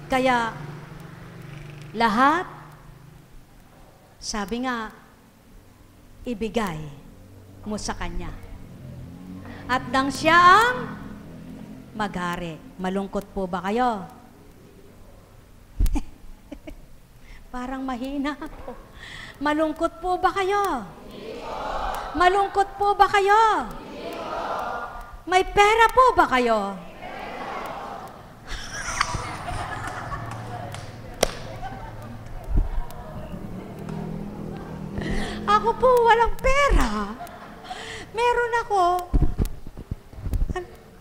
Kaya, lahat, sabi nga, ibigay mo sa Kanya. At nang siya ang maghari. Malungkot po ba kayo? Parang mahina po. Malungkot po ba kayo? Malungkot po ba kayo? May pera po ba kayo? Ako po, walang pera. Meron ako.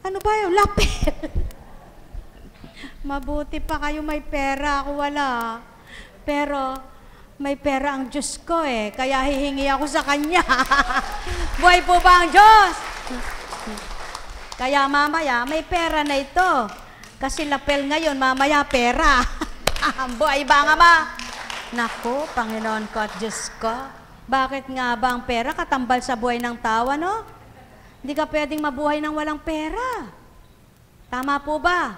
Ano ba yun? Lapel. Mabuti pa kayo may pera. Ako wala. Pero, may pera ang Diyos ko eh. Kaya hihingi ako sa Kanya. Buhay po ba ang Diyos? Kaya mamaya, may pera na ito. Kasi lapel ngayon, mamaya pera. Buhay ba nga ba? Naku, Panginoon ko at Diyos ko. Bakit nga ba ang pera katambal sa buhay ng tao, no? Hindi ka pwedeng mabuhay ng walang pera. Tama po ba?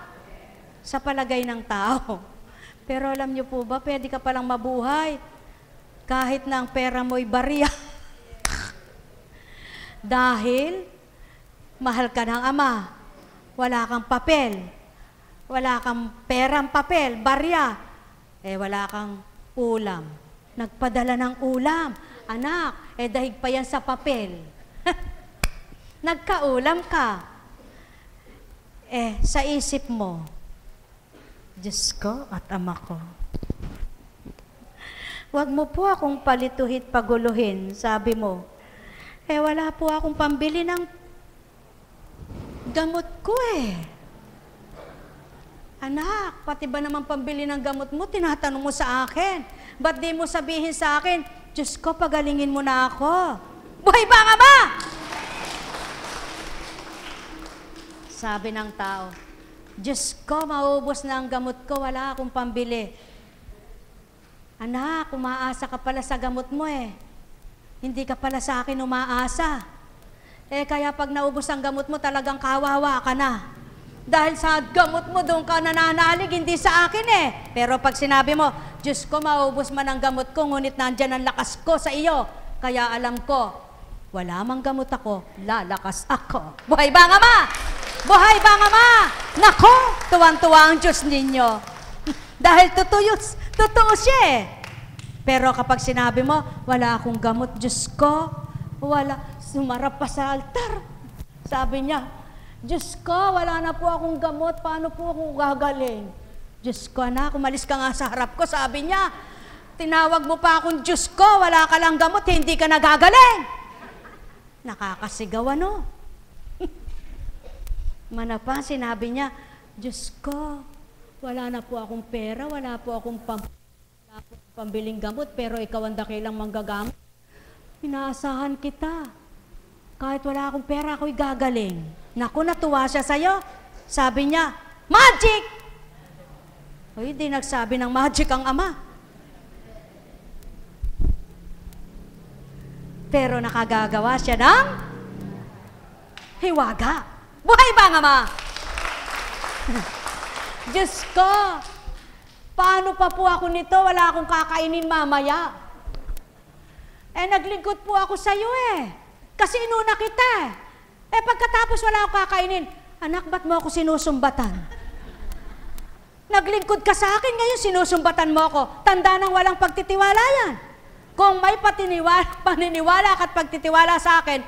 Sa palagay ng tao. Pero alam niyo po ba, pwede ka palang mabuhay kahit na ang pera mo'y barya. Dahil mahal ka ng Ama. Wala kang papel. Wala kang perang papel, barya. Wala kang ulam. Nagpadala ng ulam. Anak, dahig pa yan sa papel. Nagkaulam ka. Sa isip mo, Diyos ko at Ama ko. Huwag mo po akong palituhit paguluhin, sabi mo. Wala po akong pambili ng gamot ko Anak, pati ba naman pambili ng gamot mo, tinatanong mo sa akin. Ba't di mo sabihin sa akin, Diyos ko, pagalingin mo na ako. Buhay ba nga ba? Sabi ng tao, Diyos ko, maubos na ang gamot ko, wala akong pambili. Anak, umaasa ka pala sa gamot mo Hindi ka pala sa akin umaasa. Kaya pag naubos ang gamot mo, talagang kawawa ka na. Dahil sa gamot mo, doon ka nananalig, hindi sa akin Pero pag sinabi mo, Diyos ko, maubos man ang gamot ko, ngunit nandyan ang lakas ko sa iyo. Kaya alam ko, wala mang gamot ako, lalakas ako. Buhay ba nga ma? Buhay ba nga ma? Nako, tuwang-tuwa ang Diyos ninyo. Dahil totoo siya Pero kapag sinabi mo, wala akong gamot, Diyos ko, wala, sumarap pa sa altar. Sabi niya, Diyos ko, wala na po akong gamot, paano po akong gagaling? Diyos ko, anak, umalis ka nga sa harap ko, sabi niya, tinawag mo pa akong Diyos ko, wala ka lang gamot, hindi ka nagagaling. Nakakasigaw, ano? Manapa, sinabi niya, Diyos ko, wala na po akong pera, wala po akong pambiling gamot, pero ikaw ang dakilang manggagamot. Inaasahan kita. Kahit wala akong pera, ako'y gagaling. Naku, natuwa siya sa'yo. Sabi niya, magic! Hindi nagsabi ng magic ang Ama. Pero nakagagawa siya ng hiwaga. Buhay ba ang Ama? Diyos ko, paano pa po ako nito? Wala akong kakainin mamaya. Naglingkod po ako sa'yo Kasi inuna kita pagkatapos wala akong kakainin, anak, ba't mo ako sinusumbatan? Naglingkod ka sa akin, ngayon sinusumbatan mo ako. Tanda ng walang pagtitiwala yan. Kung may paniniwala at pagtitiwala sa akin,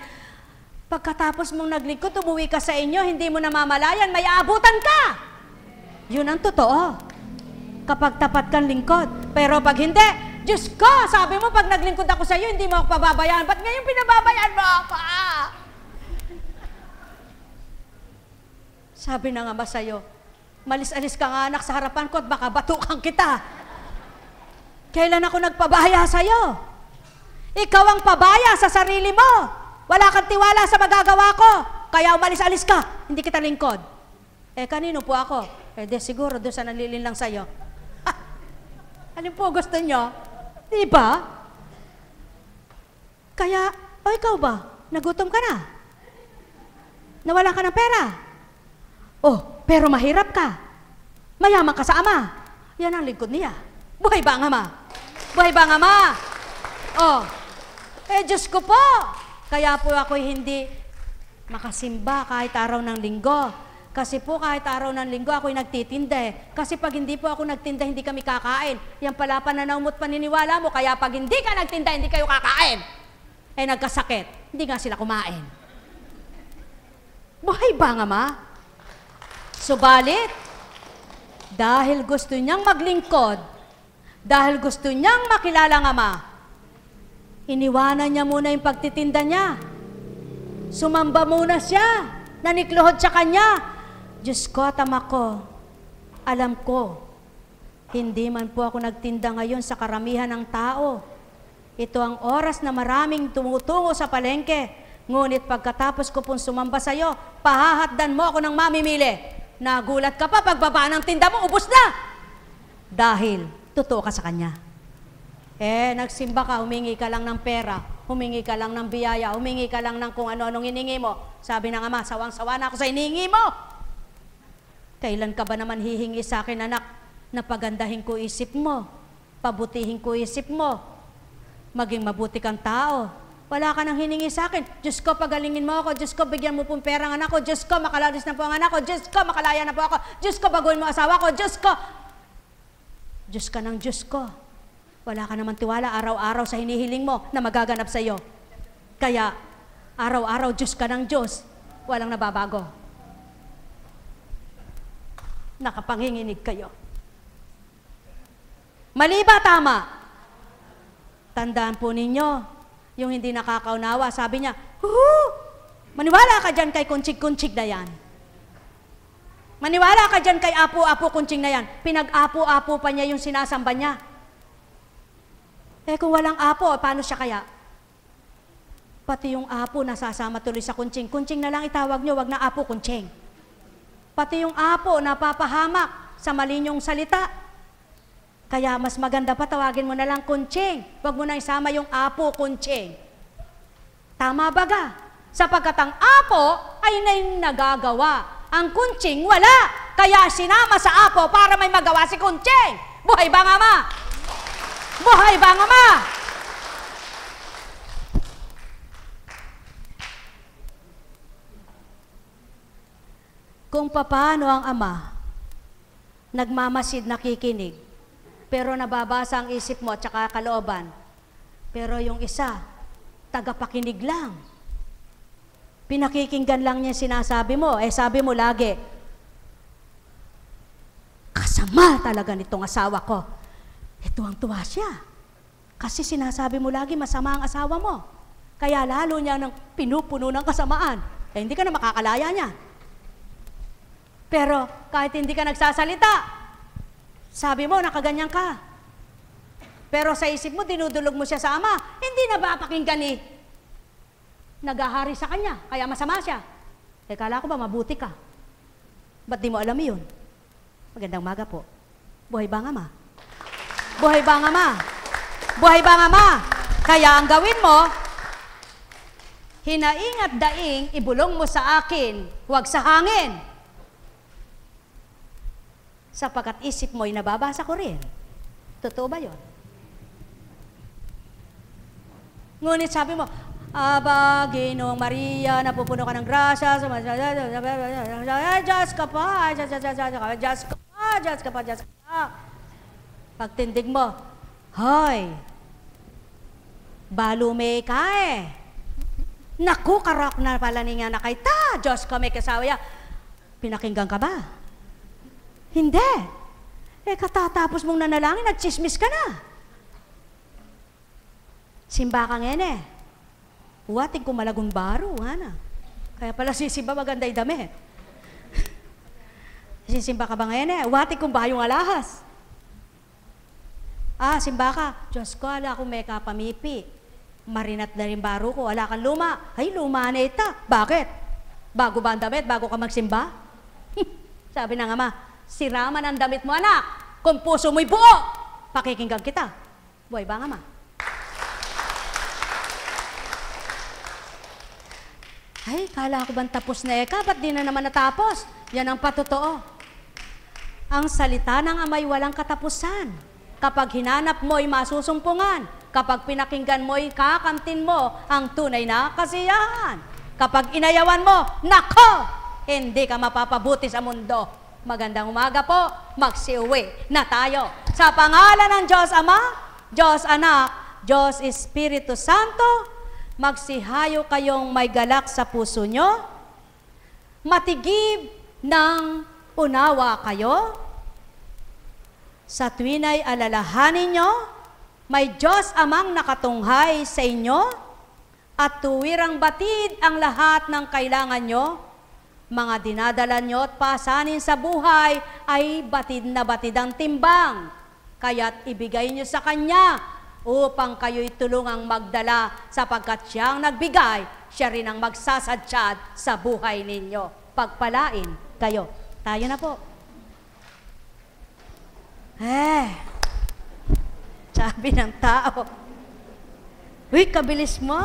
pagkatapos mong naglingkod, umuwi ka sa inyo, hindi mo namamalayan, may aabutan ka. Yun ang totoo. Kapag tapat kang lingkod. Pero pag hindi, Diyos ko, sabi mo, pag naglingkod ako sa iyo, hindi mo ako pababayaan. Ba't ngayon pinababayaan mo ako? Sabi ng Ama sa iyo, malis-alis ka nga anak sa harapan ko at baka batukan kita. Kailan ako nagpabaya sa iyo? Ikaw ang pabaya sa sarili mo. Wala kang tiwala sa magagawa ko. Kaya umalis-alis ka, hindi kita lingkod. Kanino po ako? Siguro doon sa nalilinlang sa iyo. Ano po gusto nyo? Diba? Kaya, ikaw ba? Nagutom ka na? Nawala ka ng pera? Pero mahirap ka. Mayaman ka sa Ama. Yan ang lingkod niya. Buhay ba ang Ama? Buhay ba ang Ama? Oh, Diyos ko po. Kaya po ako'y hindi makasimba kahit araw ng linggo. Kasi po kahit araw ng linggo ako'y nagtitinda Kasi pag hindi po ako nagtinda, hindi kami kakain. Yan pala pananaw mo't paniniwala mo. Kaya pag hindi ka nagtinda, hindi kayo kakain. Nagkasakit. Hindi nga sila kumain. Buhay ba nga ma? Subalit, dahil gusto niyang maglingkod, dahil gusto niyang makilala ng Ama, iniwanan niya muna yung pagtitinda niya. Sumamba muna siya. Nanikluhod sa Kanya. Diyos ko at Ama ko, alam ko, hindi man po ako nagtinda ngayon sa karamihan ng tao. Ito ang oras na maraming tumutungo sa palengke. Ngunit pagkatapos ko pong sumamba sa iyo, pahahatdan mo ako ng mamimili. Nagulat ka pa, pagbaba ng tinda mo, ubos na. Dahil totoo ka sa Kanya. Nagsimba ka, humingi ka lang ng pera, humingi ka lang ng biyaya, humingi ka lang ng kung ano-anong hiningi mo. Sabi ng Ama, sawang-sawa na ako sa hiningi mo. Kailan ka ba naman hihingi sa akin, anak, na pagandahin ko isip mo, pabutihin ko isip mo, maging mabuti kang tao? Wala ka nang hiningi sa akin. Diyos ko, pagalingin mo ako. Diyos ko, bigyan mo pong pera ang anak ko. Diyos ko, makalalis na po ang anak ko. Diyos ko, makalaya na po ako. Diyos ko, baguhin mo asawa ko. Diyos ko. Diyos ka ng Diyos ko. Wala ka naman tiwala araw-araw sa hinihiling mo na magaganap sa iyo. Kaya, araw-araw, Diyos ka ng Diyos. Walang nababago. Nakapanginginig kayo. Mali ba, tama? Tandaan po ninyo, yung hindi nakakaunawa, sabi niya, maniwala ka dyan kay kunchig-kunchig na yan. Maniwala ka dyan kay apo-apo kunching na yan. Pinag-apo-apo pa niya yung sinasamba niya. Kung walang apo, paano siya kaya? Pati yung apo nasasama tuloy sa kunching. Kunching na lang itawag nyo, wag na apo kunching. Pati yung apo napapahamak sa mali niyong salita. Kaya mas maganda pa tawagin mo na lang kunching. Wag mo na isama yung apo kunching. Tama baga? Sapagkat ang apo ay nagagawa. Ang kunching wala. Kaya sinama sa apo para may magawa si kunching. Buhay ba nga ma? Buhay ba nga ma? Kung papaano ang Ama nagmamasid, nakikinig, pero nababasa ang isip mo at saka kalooban. Pero yung isa, tagapakinig lang. Pinakikinggan lang niya sinasabi mo. Sabi mo lagi, kasama talaga nitong asawa ko. Tuwang-tuwa siya. Kasi sinasabi mo lagi masama ang asawa mo. Kaya lalo niya nang pinupuno ng kasamaan. Hindi ka na makakalaya niya. Pero kahit hindi ka nagsasalita, sabi mo, nakaganyan ka. Pero sa isip mo, dinudulog mo siya sa Ama. Hindi na ba pakinggan nagahari sa kanya, kaya masama siya. Kala ko ba mabuti ka? Ba't di mo alam yun? Magandang umaga po. Buhay ba nga ma? Buhay ba nga ma? Buhay ba nga ma? Kaya ang gawin mo, hinaing at daing, ibulong mo sa akin, huwag sa hangin. Sapagkat isip mo'y nababasa ko rin. Totoo ba yun? Ngunit sabi mo, Aba, Ginoong Maria, napupuno ka ng grasya, Diyos ka pa, Diyos ka pa. Pagtindig mo, hoy, balume ka Naku, karok na pala niya na kay ta, Diyos ko may kasawaya. Pinakinggan ka ba? Hindi. Katatapos mong nanalangin, nagchismis ka na. Simba ka ngene. Huwating ko malagong baro, na. Kaya pala sisimba maganda yung damit. Sisimba ka ba ngayon Huwating kong bayong alahas. Simba ka. Diyos ko, ala akong may kapamipi. Marinat na rin baro ko, ala kang luma. Ay, luma na ita. Bakit? Bago ba ang damit? Bago ka magsimba? Sabi ng Ama, siraman ang damit mo, anak. Kung puso mo'y buo, pakikinggan kita. Buhay ba nga ma? Ay, kala ko bang tapos na ba't di na naman natapos? Yan ang patotoo. Ang salita ng Ama'y walang katapusan. Kapag hinanap mo'y masusumpungan. Kapag pinakinggan mo'y kakamtin mo ang tunay na kasiyahan. Kapag inayawan mo, nako! Hindi ka mapapabuti sa mundo. Magandang umaga po, magsiuwi na tayo. Sa pangalan ng Diyos Ama, Diyos Anak, Diyos Espiritu Santo, magsihayo kayong may galak sa puso nyo, matigib ng unawa kayo, sa tuwina'y alalahanin nyo, may Diyos Amang nakatunghay sa inyo, at tuwirang batid ang lahat ng kailangan nyo, mga dinadala nyo at pasanin sa buhay ay batid na batid ang timbang. Kaya't ibigay nyo sa Kanya upang kayo'y tulungang magdala sapagkat Siyang nagbigay, Siya rin ang magsasadyad sa buhay ninyo. Pagpalain kayo. Tayo na po. Sabi ng tao, uy, kabilis mo.